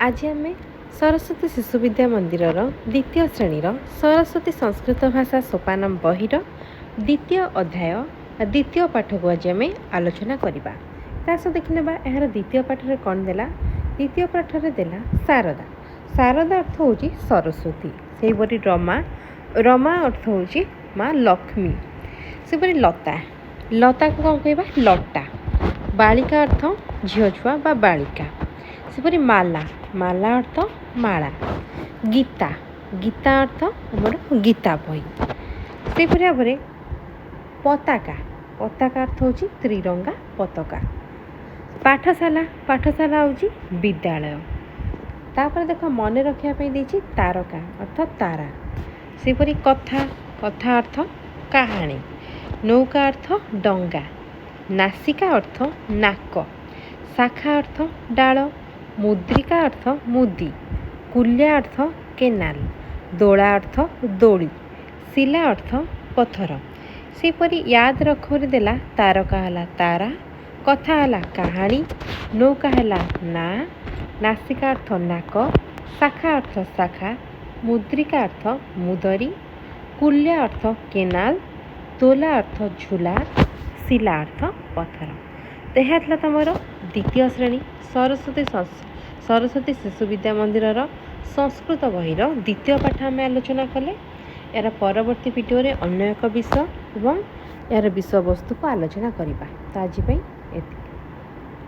आज आम सरस्वती शिशु विद्या मंदिर द्वितीय श्रेणीर सरस्वती संस्कृत भाषा सोपान बहिर द्वितीय अध्याय द्वितीय पाठ को आज आम आलोचना करवा। तास देखने यार द्वितीय पाठ में कौन देला। द्वितीय पाठ में देला शारदा। शारदा अर्थ हूँ सरस्वती, से परी रमा, रमा अर्थ हूँ माँ लक्ष्मी, से परी लता, लता को कौन कहवा लटा, बालिका अर्थ झील छुआ बा बालिका, सेपरी माला, माला अर्थ माला, गीता, गीता अर्थ आमर गीता बही, सेपरी भाव में पताका, पताका अर्थ हूँ त्रिरंगा पताका, पाठशाला, पाठशाला हूँ विद्यालय, तापर देख मन रखापी देती तारका अर्थ तारा, सेपरी कथा, कथा अर्थ कहानी, नौका अर्थ डंगा, नासिका अर्थ नाक, शाखा अर्थ डाल, मुद्रिका अर्थ मुदी, कुल्या अर्थ केनाल, दोला अर्थ दोड़ी, शिला अर्थ पत्थर, सेपरी याद रख देला तारका है तारा, कथा है कहानी, नौका है ना, नासिका अर्थ नाक, शाखा अर्थ शाखा, मुद्रिका अर्थ मुदरी, कुल्या अर्थ केनाल, तोला अर्थ झूला, शिला अर्थ पत्थर। तो यह तुम द्वितीय श्रेणी सरस्वती शिशु विद्या मंदिर संस्कृत बहिर द्वितीय पाठ आम आलोचना कले। यार परवर्ती वीडियो रे अन्य एक विषय और यार विषय वस्तु को आलोचना करवा। तो आज एति।